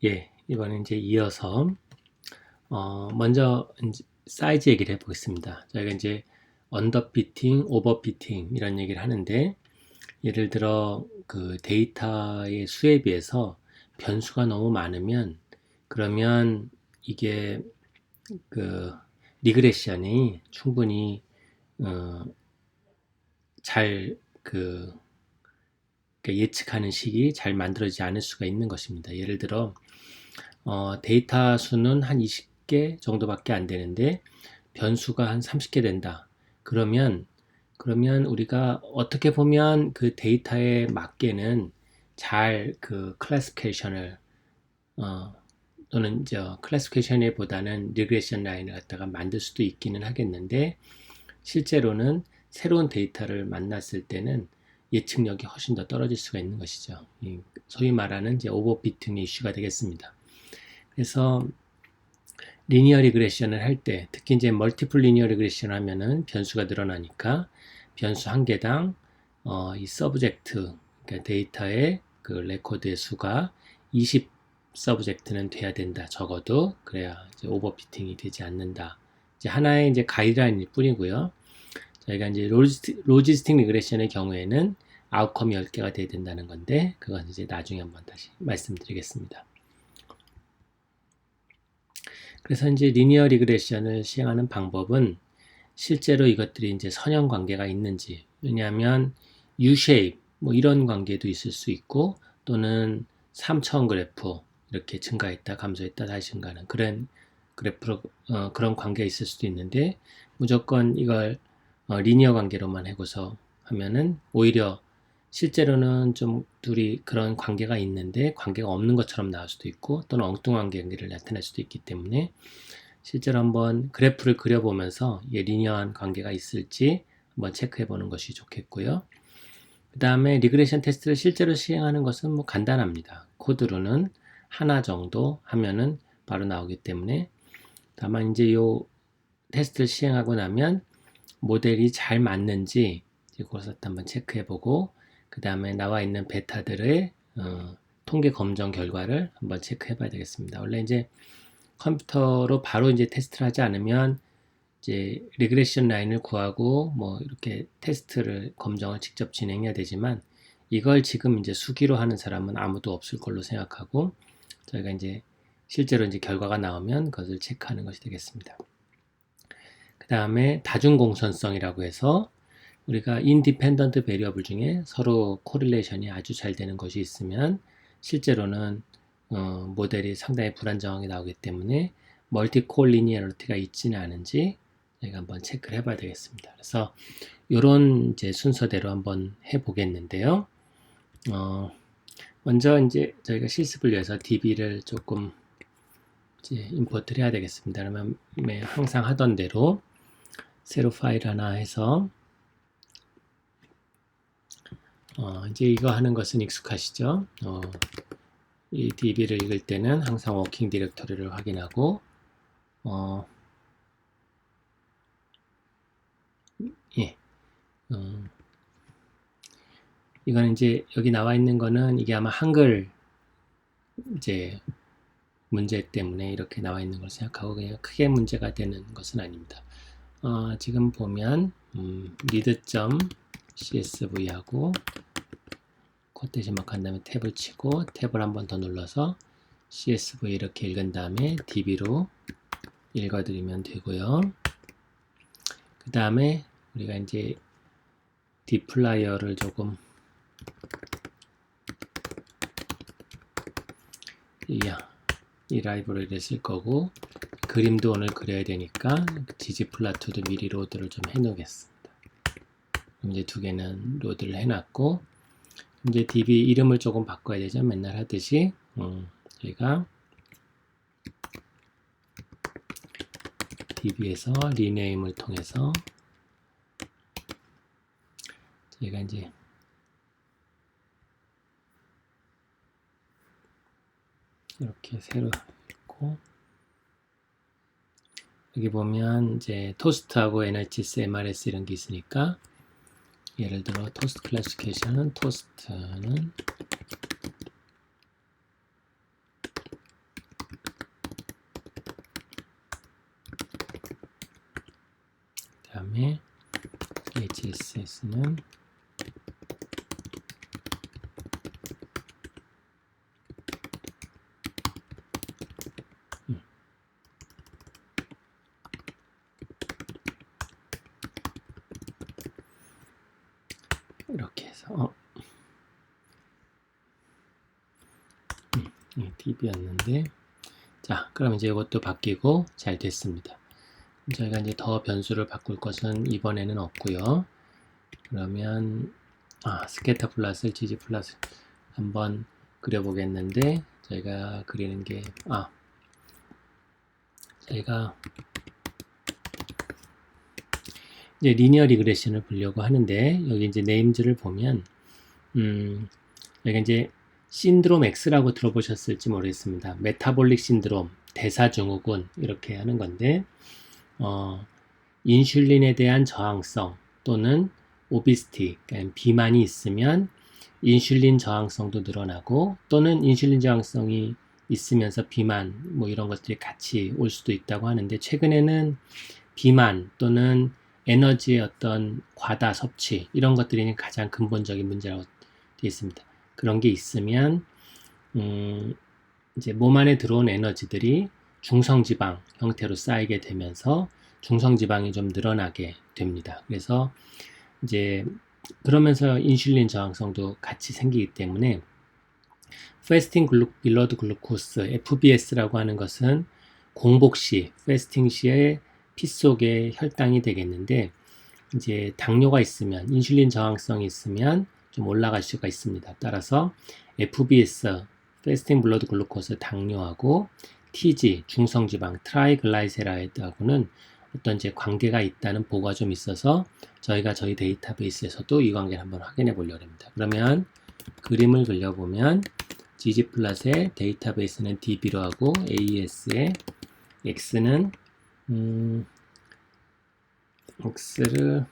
예, 이번에 이제 이어서 먼저 이제 사이즈 얘기를 해보겠습니다. 저희가 이제 언더피팅, 오버피팅 이런 얘기를 하는데 예를 들어 그 데이터의 수에 비해서 변수가 너무 많으면 그러면 이게 그 리그레션이 충분히 어, 잘그 예측하는 식이 잘 만들어지지 않을 수가 있는 것입니다. 예를 들어 데이터 수는 한 20개 정도밖에 안 되는데 변수가 한 30개 된다. 그러면 우리가 어떻게 보면 그 데이터에 맞게는 잘 그 클래시피케이션을 또는 이제 클래시피케이션에 보다는 리그레션 라인을 갖다가 만들 수도 있기는 하겠는데 실제로는 새로운 데이터를 만났을 때는 예측력이 훨씬 더 떨어질 수가 있는 것이죠. 소위 말하는 이제 오버피팅 이슈가 되겠습니다. 그래서 리니어 리그레션을 할 때, 특히 이제 멀티플 리니어 리그레션 하면은 변수가 늘어나니까 변수 한 개당 이 서브젝트, 그러니까 데이터의 그 레코드의 수가 20 서브젝트는 돼야 된다. 적어도 그래야 이제 오버피팅이 되지 않는다. 이제 하나의 이제 가이드라인일 뿐이고요. 저희가 이제 로지스틱 리그레션의 경우에는 아웃컴이 10개가 돼야 된다는 건데 그건 이제 나중에 한번 다시 말씀드리겠습니다. 그래서 이제 리니어 리그레션을 시행하는 방법은 실제로 이것들이 이제 선형 관계가 있는지, 왜냐하면 U-shape 뭐 이런 관계도 있을 수 있고 또는 3차원 그래프 이렇게 증가했다 감소했다 다시 증가하는 그런 그래프로 그런 관계가 있을 수도 있는데 무조건 이걸 리니어 관계로만 해고서 하면은 오히려 실제로는 좀 둘이 그런 관계가 있는데 관계가 없는 것처럼 나올 수도 있고 또는 엉뚱한 관계를 나타낼 수도 있기 때문에 실제로 한번 그래프를 그려보면서 리니어한 관계가 있을지 한번 체크해 보는 것이 좋겠고요. 그 다음에 리그레션 테스트를 실제로 시행하는 것은 뭐 간단합니다. 코드로는 하나 정도 하면은 바로 나오기 때문에 다만 이제 요 테스트를 시행하고 나면 모델이 잘 맞는지 그것을 한번 체크해 보고 그 다음에 나와 있는 베타들의 통계 검정 결과를 한번 체크해 봐야 되겠습니다. 원래 이제 컴퓨터로 바로 이제 테스트를 하지 않으면 이제 리그레션 라인을 구하고 뭐 이렇게 테스트를 검정을 직접 진행해야 되지만 이걸 지금 이제 수기로 하는 사람은 아무도 없을 걸로 생각하고 저희가 이제 실제로 이제 결과가 나오면 그것을 체크하는 것이 되겠습니다. 그 다음에 다중공선성이라고 해서 우리가 인디펜던트 베리어블 중에 서로 코릴레이션이 아주 잘 되는 것이 있으면 실제로는 모델이 상당히 불안정하게 나오기 때문에 멀티콜 리니어리티가 있지는 않은지 저희가 한번 체크를 해봐야 되겠습니다. 그래서 이런 이제 순서대로 한번 해보겠는데요. 먼저 이제 저희가 실습을 위해서 DB를 조금 이제 임포트를 해야 되겠습니다. 그러면 항상 하던 대로 새로 파일 하나 해서 이제 이거 하는 것은 익숙하시죠? 이 DB를 읽을 때는 항상 워킹 디렉터리를 확인하고 예, 이거는 이제 여기 나와 있는 거는 이게 아마 한글 이제 문제 때문에 이렇게 나와 있는 걸 생각하고 그냥 크게 문제가 되는 것은 아닙니다. 지금 보면 read.csv 하고 코테이션 마크 한 다음에 탭을 치고 탭을 한 번 더 눌러서 CSV 이렇게 읽은 다음에 DB로 읽어드리면 되고요. 그 다음에 우리가 이제 디플라이어를 조금 이 라이브러리를 쓸 거고 그림도 오늘 그려야 되니까 지지플라투도 미리 로드를 좀 해놓겠습니다. 그럼 이제 두 개는 로드를 해놨고 이제 DB 이름을 조금 바꿔야 되죠. 맨날 하듯이 저희가 DB에서 리네임을 통해서 저희가 이제 이렇게 새로 있고 여기 보면 이제 토스트하고 NHS, MRS 이런 게 있으니까 예를 들어 토스트 클래시피케이션은 토스트는 다음에 HSS는 이렇게 해서 DB였는데 자, 그럼 이제 이것도 바뀌고 잘 됐습니다. 저희가 이제 더 변수를 바꿀 것은 이번에는 없고요. 그러면 스캐터 플롯을 GG 플롯을 한번 그려보겠는데 저희가 그리는 게 저희가 이제 리니어 리그레션을 보려고 하는데 여기 이제 네임즈를 보면 여기 이제 신드롬 X라고 들어보셨을지 모르겠습니다. 메타볼릭 신드롬, 대사증후군 이렇게 하는 건데 인슐린에 대한 저항성 또는 오비스티, 그러니까 비만이 있으면 인슐린 저항성도 늘어나고 또는 인슐린 저항성이 있으면서 비만 뭐 이런 것들이 같이 올 수도 있다고 하는데 최근에는 비만 또는 에너지의 어떤 과다 섭취 이런 것들이 가장 근본적인 문제라고 되어 있습니다. 그런 게 있으면 이제 몸 안에 들어온 에너지들이 중성지방 형태로 쌓이게 되면서 중성지방이 좀 늘어나게 됩니다. 그래서 이제 그러면서 인슐린 저항성도 같이 생기기 때문에 패스팅 블러드 글루코스 FBS라고 하는 것은 공복 시, 패스팅 시에 피 속에 혈당이 되겠는데 이제 당뇨가 있으면 인슐린 저항성이 있으면 좀 올라갈 수가 있습니다. 따라서 FBS, 패스팅 블러드 글루코스 당뇨하고 TG, 중성지방, 트라이글라이세라이드하고는 어떤 이제 관계가 있다는 보고가 좀 있어서 저희가 저희 데이터베이스에서도 이 관계를 한번 확인해 보려고 합니다. 그러면 그림을 그려보면 gg플롯의 데이터베이스는 db로 하고 AES의 x는 x를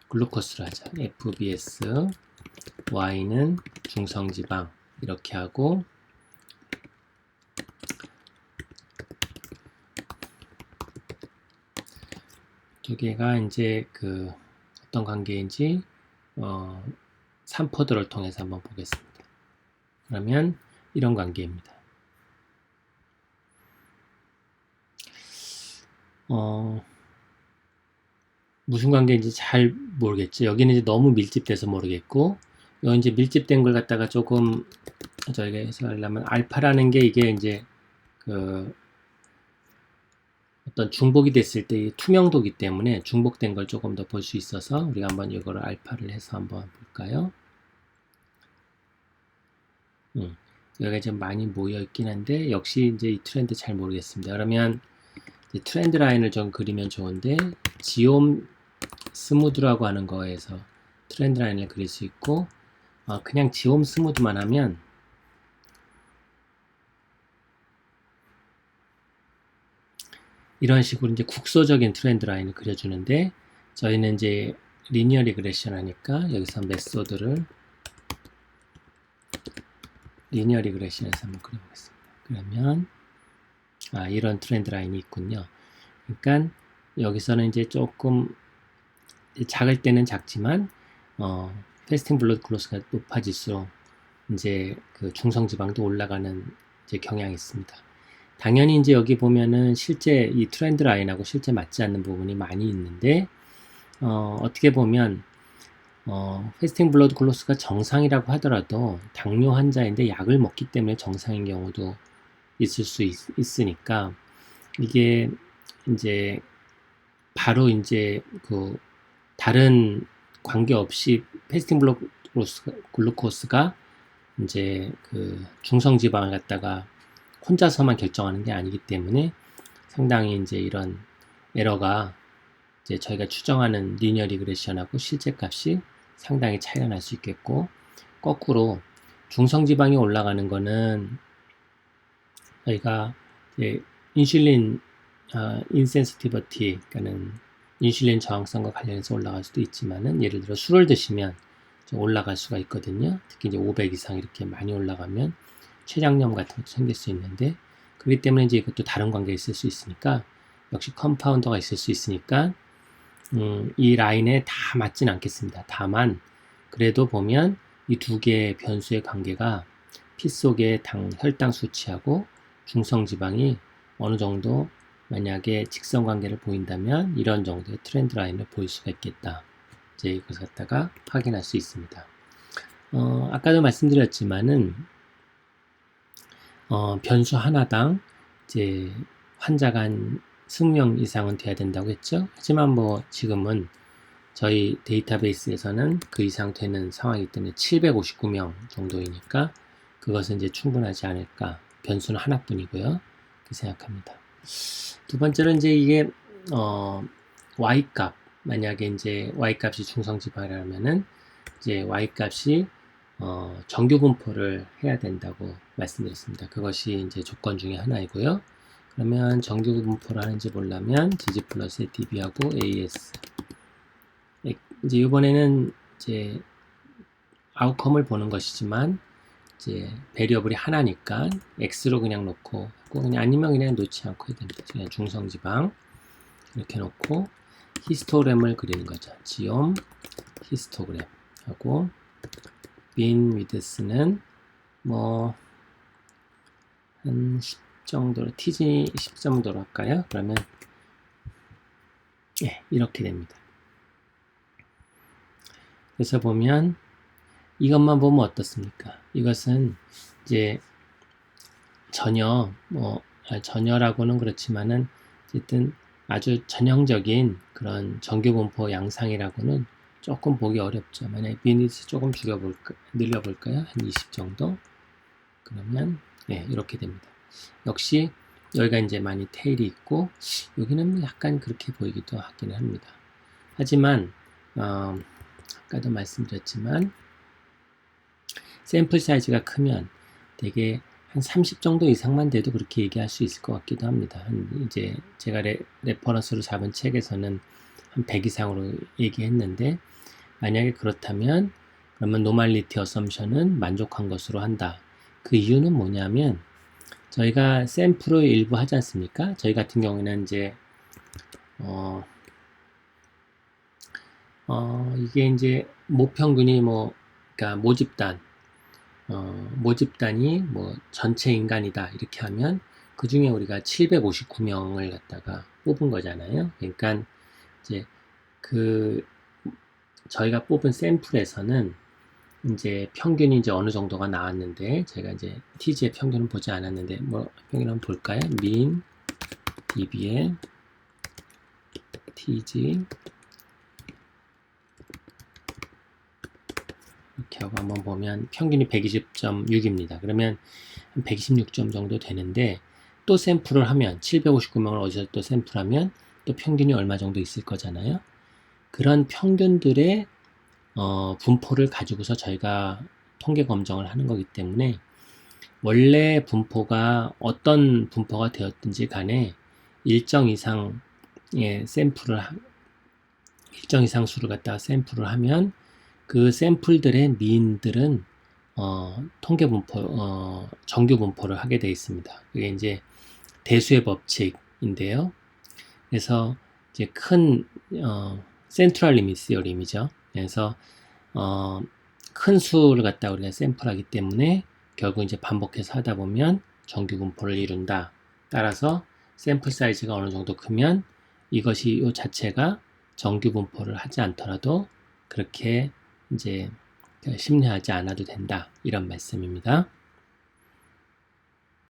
글루코스로 하자. FBS, y는 중성지방 이렇게 하고 두 개가 이제 그 어떤 관계인지 산포들을 통해서 한번 보겠습니다. 그러면 이런 관계입니다. 무슨 관계인지 잘 모르겠죠. 여기는 이제 너무 밀집돼서 모르겠고, 여기 이제 밀집된 걸 갖다가 조금 저희가 해서 하려면 알파라는 게 이게 이제 그 어떤 중복이 됐을 때 투명도기 때문에 중복된 걸 조금 더 볼 수 있어서 우리가 한번 이거를 알파를 해서 한번 볼까요? 여기가 좀 많이 모여 있긴 한데 역시 이제 이 트렌드 잘 모르겠습니다. 그러면 트렌드 라인을 좀 그리면 좋은데 지옴 스무드라고 하는 거에서 트렌드 라인을 그릴 수 있고 그냥 지옴 스무드만 하면 이런 식으로 이제 국소적인 트렌드 라인을 그려주는데 저희는 이제 리니어 리그레션 하니까 여기서 메소드를 리니어 리그레션에서 한번 그려보겠습니다. 그러면 이런 트렌드 라인이 있군요. 그러니까 여기서는 이제 조금 작을 때는 작지만 패스팅 블러드 글루코스가 높아질수록 이제 그 중성지방도 올라가는 이제 경향이 있습니다. 당연히 이제 여기 보면은 실제 이 트렌드 라인하고 실제 맞지 않는 부분이 많이 있는데 어떻게 보면 패스팅 블러드 글루코스가 정상이라고 하더라도 당뇨 환자인데 약을 먹기 때문에 정상인 경우도 있을 수 있으니까 이게 이제 바로 이제 그 다른 관계 없이 패스팅 블러드 글루코스가 이제 그 중성 지방을 갖다가 혼자서만 결정하는 게 아니기 때문에 상당히 이제 이런 에러가 이제 저희가 추정하는 리니어 리그레션하고 실제 값이 상당히 차이가 날 수 있겠고 거꾸로 중성 지방이 올라가는 거는 저희가 이제 인슐린 인센시티버티 그러니까는 인슐린 저항성과 관련해서 올라갈 수도 있지만은 예를 들어 술을 드시면 좀 올라갈 수가 있거든요. 특히 이제 500 이상 이렇게 많이 올라가면 췌장염 같은 것도 생길 수 있는데 그렇기 때문에 이제 이것도 다른 관계가 있을 수 있으니까 역시 컴파운더가 있을 수 있으니까 이 라인에 다 맞진 않겠습니다. 다만 그래도 보면 이 두 개의 변수의 관계가 피 속의 혈당 수치하고 중성지방이 어느 정도 만약에 직선 관계를 보인다면 이런 정도의 트렌드 라인을 보일 수가 있겠다. 이제 이것을 갖다가 확인할 수 있습니다. 아까도 말씀드렸지만은 변수 하나당 이제 환자가 한 20명 이상은 돼야 된다고 했죠. 하지만 뭐 지금은 저희 데이터베이스에서는 그 이상 되는 상황이기 때문에 759명 정도이니까 그것은 이제 충분하지 않을까. 변수는 하나뿐이고요. 그렇게 생각합니다. 두 번째는 이제 이게 y 값, 만약에 이제 y 값이 중성지방이라면은 이제 y 값이 정규 분포를 해야 된다고 말씀드렸습니다. 그것이 이제 조건 중에 하나이고요. 그러면 정규 분포를 하는지 보려면 GG 플러스의 DB하고 AS. 이제 이번에는 이제 아웃컴을 보는 것이지만 이제 베리어블이 하나니까 X로 그냥 놓고 그냥 아니면 그냥 놓지 않고 해야 됩니다. 그냥 중성지방 이렇게 놓고 히스토그램을 그리는 거죠. 지옴 히스토그램 하고 빈 위드스는 뭐 한 10 정도로 TG 10 정도로 할까요? 그러면 이렇게 됩니다. 그래서 보면 이것만 보면 어떻습니까? 이것은 이제 전혀라고는 그렇지만은 어쨌든 아주 전형적인 그런 정규분포 양상이라고는 조금 보기 어렵죠. 만약에 비니스 조금 늘려볼까요? 한 20 정도? 그러면 이렇게 됩니다. 역시 여기가 이제 많이 테일이 있고 여기는 약간 그렇게 보이기도 하긴 합니다. 하지만 아까도 말씀드렸지만 샘플 사이즈가 크면 되게 한 30 정도 이상만 돼도 그렇게 얘기할 수 있을 것 같기도 합니다. 이제 제가 레퍼런스로 잡은 책에서는 한 100 이상으로 얘기했는데 만약에 그렇다면 그러면 노멀리티 어썸션은 만족한 것으로 한다. 그 이유는 뭐냐면 저희가 샘플을 일부 하지 않습니까? 저희 같은 경우에는 이제 이게 이제 모평균이 그러니까 모집단이 전체 인간이다 이렇게 하면 그 중에 우리가 759명을 갖다가 뽑은 거잖아요. 그러니까 이제 저희가 뽑은 샘플에서는 이제 평균이 이제 어느 정도가 나왔는데 제가 이제 TG의 평균은 보지 않았는데 평균 한번 볼까요? 민 DB의 TG 이렇게 하고 한번 보면 평균이 120.6입니다. 그러면 한 126점 정도 되는데 또 샘플을 하면 759명을 어디서 또 샘플하면 또 평균이 얼마 정도 있을 거잖아요. 그런 평균들의 분포를 가지고서 저희가 통계 검정을 하는 거기 때문에 원래 분포가 어떤 분포가 되었든지 간에 일정 이상 수를 갖다가 샘플을 하면 그 샘플들의 미인들은 통계 분포, 정규 분포를 하게 되어 있습니다. 그게 이제 대수의 법칙인데요. 그래서 이제 큰 센트럴 리밋 시어림이죠. 그래서 큰 수를 갖다 우리가 샘플하기 때문에 결국 이제 반복해서 하다 보면 정규 분포를 이룬다. 따라서 샘플 사이즈가 어느 정도 크면 이것이 이 자체가 정규 분포를 하지 않더라도 그렇게 이제 심리하지 않아도 된다. 이런 말씀입니다.